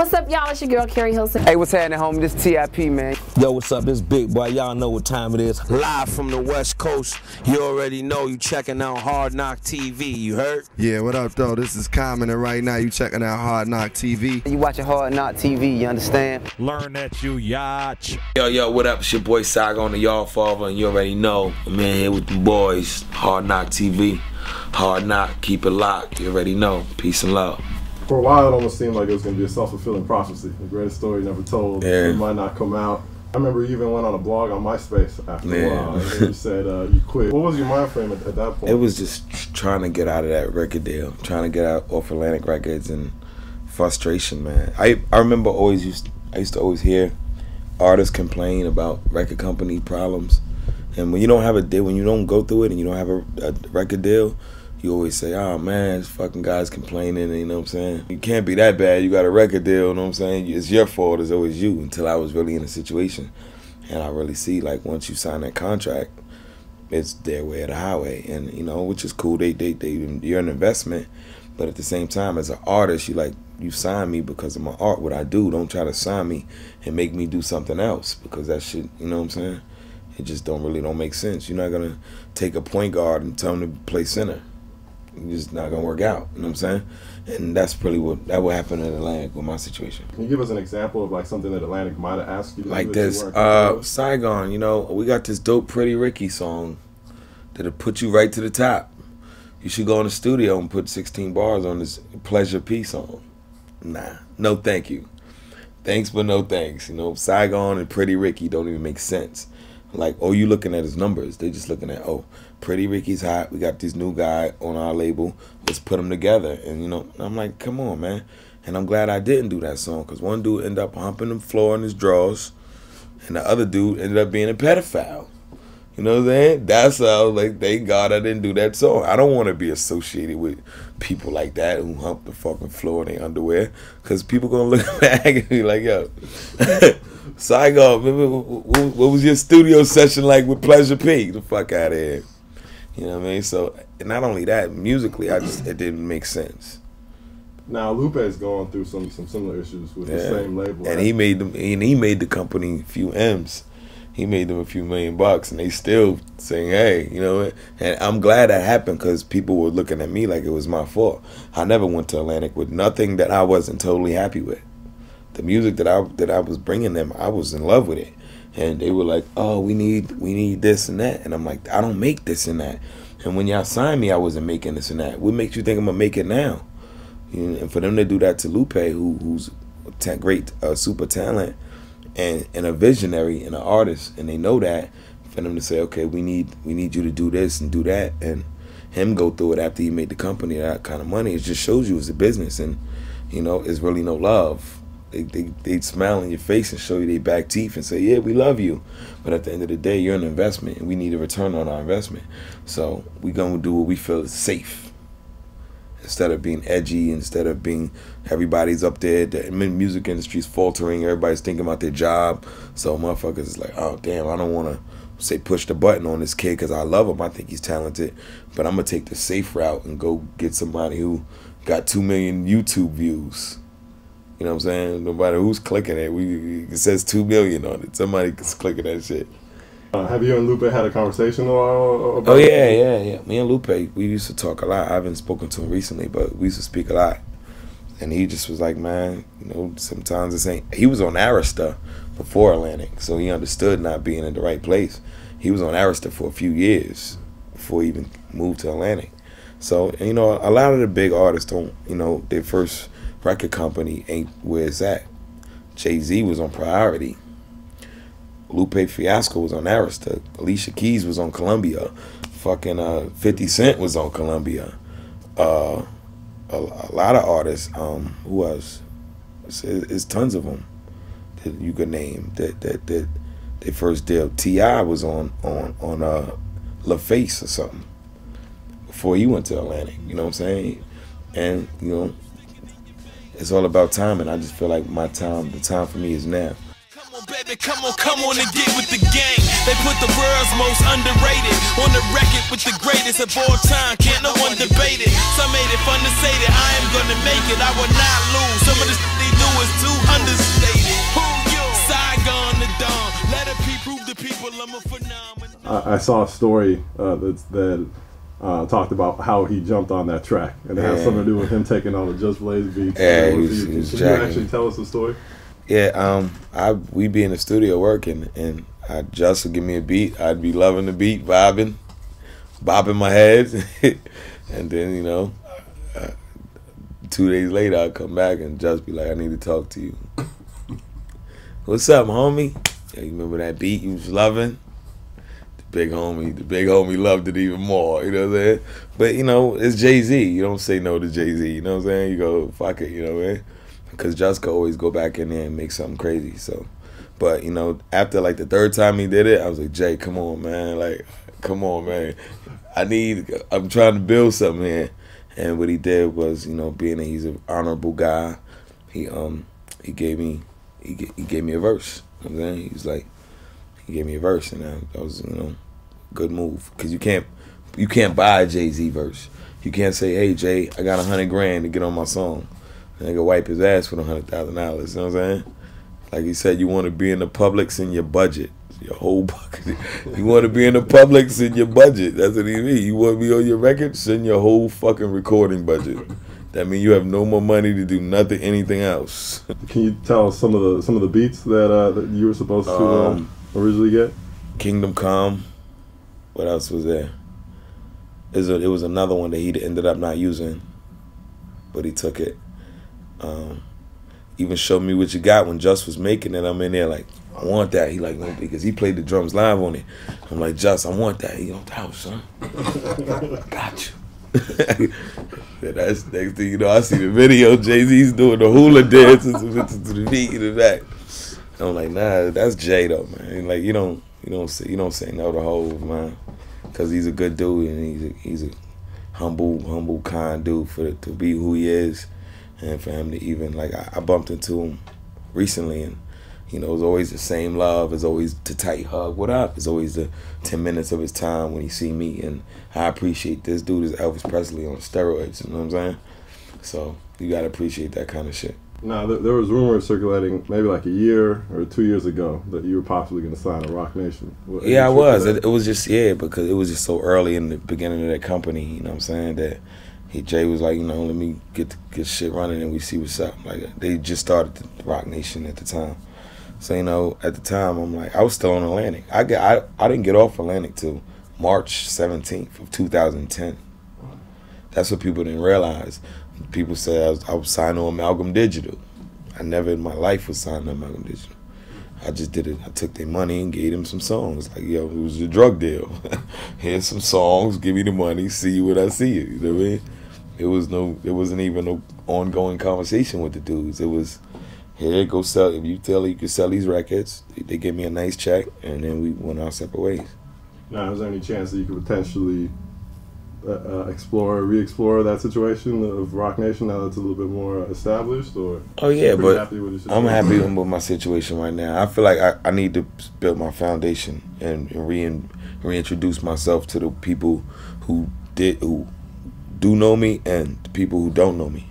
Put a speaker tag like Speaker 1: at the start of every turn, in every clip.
Speaker 1: What's up, y'all? It's your girl, Carrie Hilson.
Speaker 2: Hey, what's happening, homie? This TIP, man.
Speaker 3: Yo, what's up? This Big Boy. Y'all know what time it is. Live from the West Coast. You already know you checking out Hard Knock TV. You heard?
Speaker 4: Yeah, what up, though? This is Common, and right now you checking out Hard Knock TV.
Speaker 2: You watching Hard Knock TV, you understand?
Speaker 5: Learn that you yacht.
Speaker 3: Yo, what up? It's your boy Saigon, the y'all father, and you already know. I'm in here with the boys. Hard Knock TV. Hard Knock, keep it locked. You already know. Peace and love.
Speaker 6: For a while, it almost seemed like it was going to be a self-fulfilling prophecy. The greatest story never told. Yeah. It might not come out. I remember you even went on a blog on MySpace after a while, and then you said you quit. What was your mind frame at that point?
Speaker 3: It was just trying to get out of that record deal, trying to get out off Atlantic Records, and frustration, man. I remember I used to always hear artists complain about record company problems, and when you don't have a deal, when you don't go through it, and you don't have a record deal, you always say, oh man, this fucking guy's complaining, you know what I'm saying? You can't be that bad, you got a record deal, you know what I'm saying? It's your fault, it's always you, until I was really in a situation. And I really see, like, once you sign that contract, it's their way or the highway. And, you know, which is cool, you're an investment, but at the same time, as an artist, you sign me because of my art, what I do. Don't try to sign me and make me do something else, because that shit, you know what I'm saying? It just don't make sense. You're not gonna take a point guard and tell him to play center. It's just not gonna work out, you know what I'm saying? And that's probably what happened in Atlantic with my situation.
Speaker 6: Can you give us an example of like something that Atlantic might have asked you to do?
Speaker 3: Like this, Saigon, you know, we got this dope Pretty Ricky song that'll put you right to the top. You should go in the studio and put 16 bars on this Pleasure P song. Nah, no thank you. Thanks but no thanks. You know, Saigon and Pretty Ricky don't even make sense. Like, oh, you looking at his numbers. They just looking at, oh, Pretty Ricky's hot. We got this new guy on our label. Let's put them together. And, you know, I'm like, come on, man. And I'm glad I didn't do that song, because one dude ended up humping the floor in his drawers, and the other dude ended up being a pedophile. You know what I'm saying? That's how, like, thank God I didn't do that song. I don't want to be associated with people like that who hump the fucking floor in their underwear, because people going to look back and be like, yo, Saigon, what was your studio session like with Pleasure P? Get the fuck out of here. You know what I mean? So, not only that, musically, it didn't make sense.
Speaker 6: Now, Lupe is going through some similar issues with the same label.
Speaker 3: And he made the company a few M's. He made them a few $1 million bucks, and they still saying, hey, you know, and I'm glad that happened, because people were looking at me like it was my fault. I never went to Atlantic with nothing that I wasn't totally happy with. The music that I was bringing them, I was in love with it, and they were like, oh, we need this and that, and I'm like, I don't make this and that. And when y'all signed me, I wasn't making this and that. What makes you think I'm gonna make it now? You know, and for them to do that to Lupe, who's a great super talent and a visionary and an artist, and they know that, for them to say, okay, we need you to do this and do that, and him go through it after he made the company that kind of money, it just shows you it's a business, and you know, it's really no love. They'd smile in your face and show you their back teeth and say, yeah, we love you. But at the end of the day, you're an investment, and we need a return on our investment. So we're going to do what we feel is safe. Instead of being edgy, instead of being, everybody's up there, the music industry's faltering, everybody's thinking about their job. So motherfuckers is like, oh, damn, I don't want to say push the button on this kid because I love him. I think he's talented. But I'm going to take the safe route and go get somebody who got 2 million YouTube views. You know what I'm saying? Nobody who's clicking it. It says 2 million on it. Somebody's clicking that shit.
Speaker 6: Have you and Lupe had a conversation about
Speaker 3: Oh, yeah. Me and Lupe, we used to talk a lot. I haven't spoken to him recently, but we used to speak a lot. And he just was like, man, you know, sometimes this ain't... He was on Arista before Atlantic, so he understood not being in the right place. He was on Arista for a few years before he even moved to Atlantic. So, you know, a lot of the big artists don't, you know, their first record company ain't where it's at. Jay-Z was on Priority. Lupe Fiasco was on Arista. Alicia Keys was on Columbia. Fucking 50 Cent was on Columbia. A lot of artists. Who else? It's tons of them that you could name. That their first deal. T.I. was on LaFace or something before he went to Atlantic. You know what I'm saying? And you know, it's all about time, and I just feel like the time for me is now.
Speaker 7: Come on, baby, come on and get with the game. They put the world's most underrated on the record with the greatest of all time. Can't no one debate it. Some made it fun to say that I am gonna make it. I will not lose. Some of this they do is too
Speaker 6: I saw a story that talked about how he jumped on that track, and it has something to do with him taking on the Just Blaze beats.
Speaker 3: Yeah,
Speaker 6: Can
Speaker 3: he was
Speaker 6: you
Speaker 3: jacking.
Speaker 6: actually tell us the story?
Speaker 3: Yeah, we be in the studio working, and Just would give me a beat. I'd be loving the beat, bopping my head, and then, you know, 2 days later I'd come back and Just be like, I need to talk to you. What's up, homie? Yeah, you remember that beat you was loving? The big homie loved it even more, you know what I'm saying? But, you know, it's Jay-Z. You don't say no to Jay-Z, you know what I'm saying? You go, fuck it, you know what I mean? Because Just could always go back in there and make something crazy, so. But, you know, after, like, the third time he did it, I was like, Jay, come on, man. Like, come on, man. I'm trying to build something here. And what he did was, you know, being that he's an honorable guy, he gave me a verse. You know what I'm saying? He gave me a verse, and that was, you know, good move. Because you can't buy a Jay-Z verse. You can't say, hey, Jay, I got $100 grand to get on my song. And they go wipe his ass for the $100,000. You know what I'm saying? Like he said, you want to be in the Publix in your budget. Your whole bucket. You want to be in the Publix in your budget. That's what he mean. You want to be on your record, send your whole fucking recording budget. That means you have no more money to do anything else.
Speaker 6: Can you tell us some of the beats that you were supposed to originally get?
Speaker 3: Kingdom Come. What else was there? It was another one that he ended up not using, but he took it. Even Show Me What You Got when Just was making it. I'm in there like, I want that. He like, no, because he played the drums live on it. I'm like, Just, I want that. He on the house, son. Got you. Yeah, that's next thing you know, I see the video. Jay-Z's doing the hula dances to the beat in the back. I'm like, nah, that's Jay though, man. Like you don't say no to Hov, man, because he's a good dude and he's a humble, kind dude to be who he is, and for him to even like I bumped into him recently and. You know, it's always the same love. It's always the tight hug. What up? It's always the 10 minutes of his time when he see me. And I appreciate this dude is Elvis Presley on steroids. You know what I'm saying? So you got to appreciate that kind of shit.
Speaker 6: Now, there was rumors circulating maybe like a year or 2 years ago that you were possibly going to sign a Roc Nation.
Speaker 3: Yeah, I was. It was just, because it was just so early in the beginning of that company, you know what I'm saying, that Jay was like, you know, let me get shit running and we see what's up. Like, they just started the Roc Nation at the time. So, you know, at the time, I'm like, I was still on Atlantic. I didn't get off Atlantic till March 17th of 2010. That's what people didn't realize. People said I was signed to Amalgam Digital. I never in my life was signed to Amalgam Digital. I just did it. I took their money and gave them some songs. Like, yo, it was a drug deal. Here's some songs, give me the money, see you when I see you. You know what I mean? It wasn't even no ongoing conversation with the dudes. It was, here, go sell. If you tell you can sell these records, they give me a nice check, and then we went our separate ways.
Speaker 6: Now, is there any chance that you could potentially re-explore that situation of Roc Nation now that it's a little bit more established? Or
Speaker 3: oh yeah, but I'm happy with my situation right now. I feel like I need to build my foundation and reintroduce myself to the people who do know me and the people who don't know me.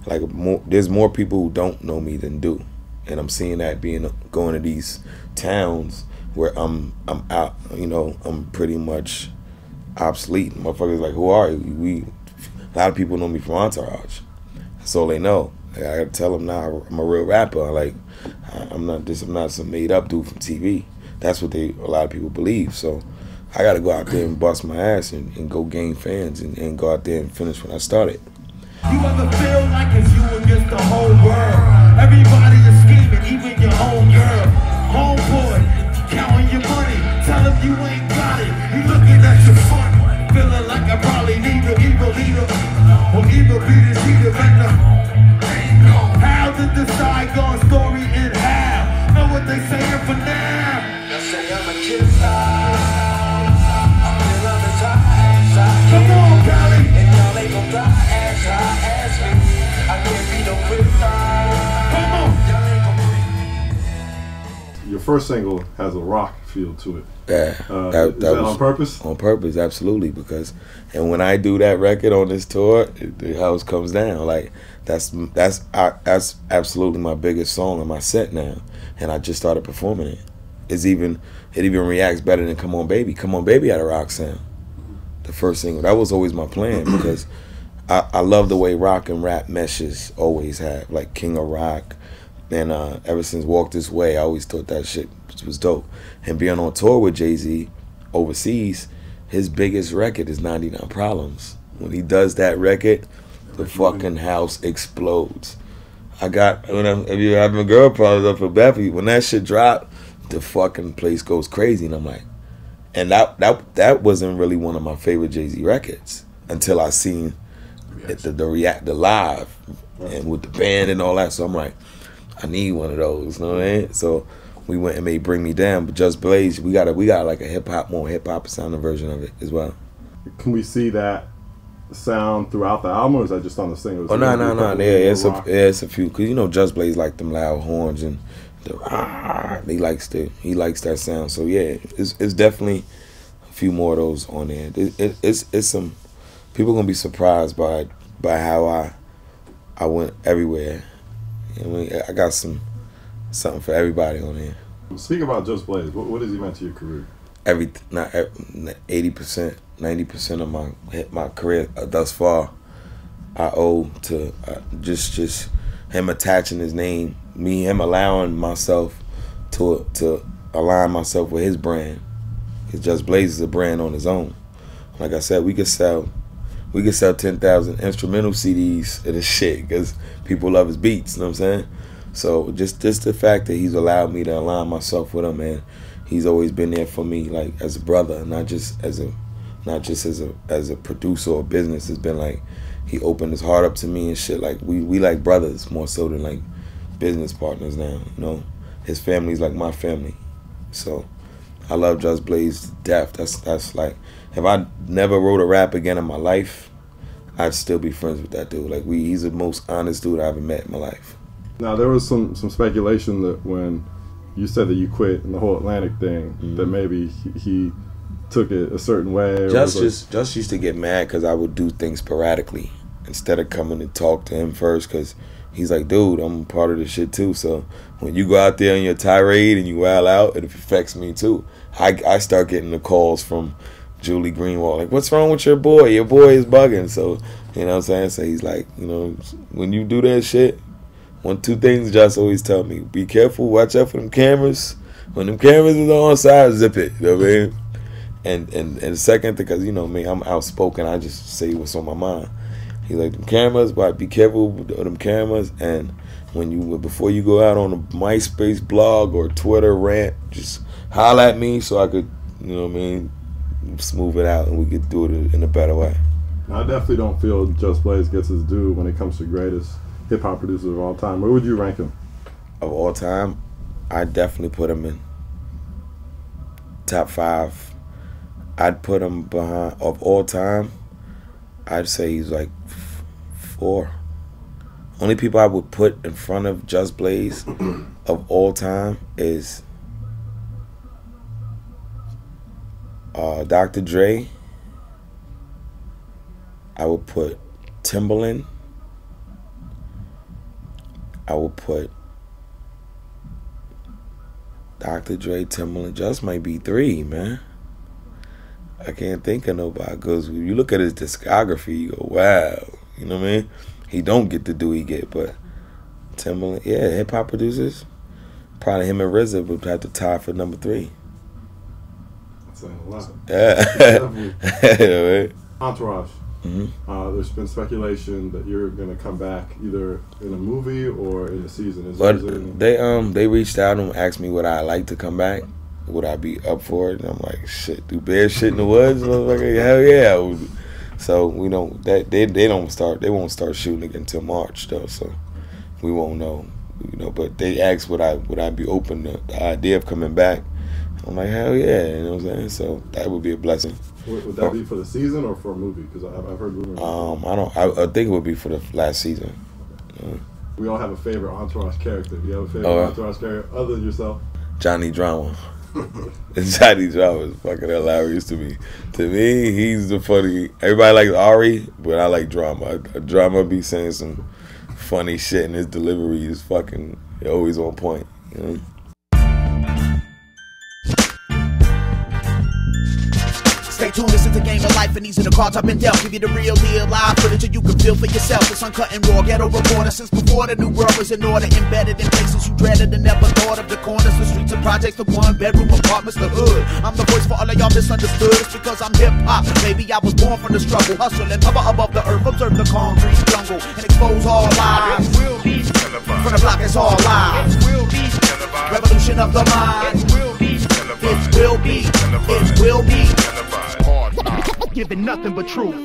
Speaker 3: Like there's more people who don't know me than do, and I'm seeing that going to these towns where I'm out. You know, I'm pretty much obsolete. Motherfuckers like, who are you? A lot of people know me from Entourage. That's all they know. Like, I gotta tell them now I'm a real rapper. Like I'm not some made up dude from TV. That's what a lot of people believe. So I gotta go out there and bust my ass and go gain fans and go out there and finish what I started.
Speaker 7: You ever feel like it's you against the whole world? Everybody is scheming, even your own girl. Homeboy, counting your money, tell him you ain't got it. You looking at your phone, feeling like I probably need an evil leader. Or evil beaters either right now. How did the Saigon story end half? Know what they saying for now? They say I'm a kisser. I'm still on the top. Come on, Cali. And y'all ain't gon' die.
Speaker 6: Your first single has a rock feel to it.
Speaker 3: Yeah,
Speaker 6: is that on purpose?
Speaker 3: On purpose, absolutely. Because, and when I do that record on this tour, the house comes down. Like that's absolutely my biggest song in my set now, and I just started performing it. it even reacts better than Come On Baby. Come On Baby had a rock sound. The first single. That was always my plan because I love the way rock and rap meshes always have. Like King of Rock. And ever since Walk This Way, I always thought that shit was dope. And being on tour with Jay-Z overseas, his biggest record is 99 Problems. When he does that record, the fucking house explodes. If you're having girl problems, I feel bad for you. When that shit dropped, the fucking place goes crazy. And I'm like, and that wasn't really one of my favorite Jay-Z records until I seen the live and with the band and all that. So I'm like, I need one of those, you know what I mean? So we went and made Bring Me Down, but Just Blaze, we got like a more hip hop sounding version of it as well.
Speaker 6: Can we see that sound throughout the album, or is that just on the singles?
Speaker 3: Oh no, yeah, it's a few, cause you know Just Blaze like them loud horns and he likes that sound. So yeah, it's definitely a few more of those on there. It's some people gonna be surprised by how I went everywhere. I mean, I got something for everybody on here.
Speaker 6: Speaking about Just Blaze, what has he meant to your career?
Speaker 3: 80%, 90% of my career thus far, I owe to just him attaching his name, him allowing myself to align myself with his brand. Cause Just Blaze is a brand on his own. Like I said, we could sell 10,000 instrumental CDs of this shit because people love his beats, you know what I'm saying? So just the fact that he's allowed me to align myself with him, man, he's always been there for me, like as a brother, not just as a producer or business. It's been like he opened his heart up to me and shit. Like we like brothers more so than like business partners now, you know? His family's like my family. So I love Just Blaze to death. That's like, if I never wrote a rap again in my life, I'd still be friends with that dude. Like he's the most honest dude I ever met in my life.
Speaker 6: Now there was some speculation that when you said that you quit and the whole Atlantic thing, that maybe he took it a certain way.
Speaker 3: Just used to get mad because I would do things sporadically instead of coming to talk to him first, because he's like, dude, I'm part of this shit too. So when you go out there on your tirade and you wild out, it affects me too. I start getting the calls from Julie Greenwald, like, what's wrong with your boy? Your boy is bugging. So, you know what I'm saying? So he's like, you know, when you do that shit, two things Josh always tell me: be careful, watch out for them cameras. When them cameras is on side, zip it. You know what I mean? And the second thing, because you know me, I'm outspoken. I just say what's on my mind. He's like, them cameras, but be careful with them cameras. And before you go out on a MySpace blog or Twitter rant, just holler at me so I could, you know what I mean, smooth it out and we could do it in a better way.
Speaker 6: I definitely don't feel Just Blaze gets his due when it comes to greatest hip-hop producers of all time. Where would you rank him?
Speaker 3: Of all time, I definitely put him in top 5. I'd put him behind, of all time, I'd say he's like 4. Only people I would put in front of Just Blaze of all time is Dr. Dre. I would put Timbaland. I would put Dr. Dre, Timbaland. Just might be 3, man. I can't think of nobody. Because when you look at his discography, you go, wow. You know what I mean? He don't get the due he get, but Timbaland, yeah, hip-hop producers, probably him and RZA would have to tie for number 3.
Speaker 6: That's saying a lot.
Speaker 3: Yeah.
Speaker 6: Entourage. Mm-hmm. There's been speculation that you're gonna come back either in a movie or in a season.
Speaker 3: They reached out and asked me would I like to come back, would I be up for it, and I'm like, shit, do bears shit in the woods? And I was like, hell yeah. So we don't. They won't start shooting again until March though. So we won't know. You know, but they asked would I be open to the idea of coming back. I'm like, hell yeah. You know what I'm saying? So that would be a blessing.
Speaker 6: Would that be for the season or for a movie? Because I've heard rumors.
Speaker 3: I think it would be for the last season.
Speaker 6: We all have a favorite Entourage character. Do you have a favorite Entourage character other than yourself?
Speaker 3: Johnny Drama. Johnny Drama is fucking hilarious to me. To me, he's the funny. Everybody likes Ari, but I like Drama. Drama be saying some funny shit, and his delivery is fucking always on point. You know?
Speaker 8: Stay tuned, this is the game of life and these are the cards I've been dealt. Give you the real deal, live footage so you can feel for yourself. It's uncut and raw, ghetto reporter since before the new world was in order. Embedded in places you dreaded and never thought of. The corners, the streets and projects, the one bedroom apartments, the hood. I'm the voice for all of y'all misunderstood. It's because I'm hip hop. Maybe I was born from the struggle, hustle and hover above the earth. Observe the concrete jungle and expose all lies. From the block, it's all lies. Revolution of the mind. It will be. Giving nothing but truth.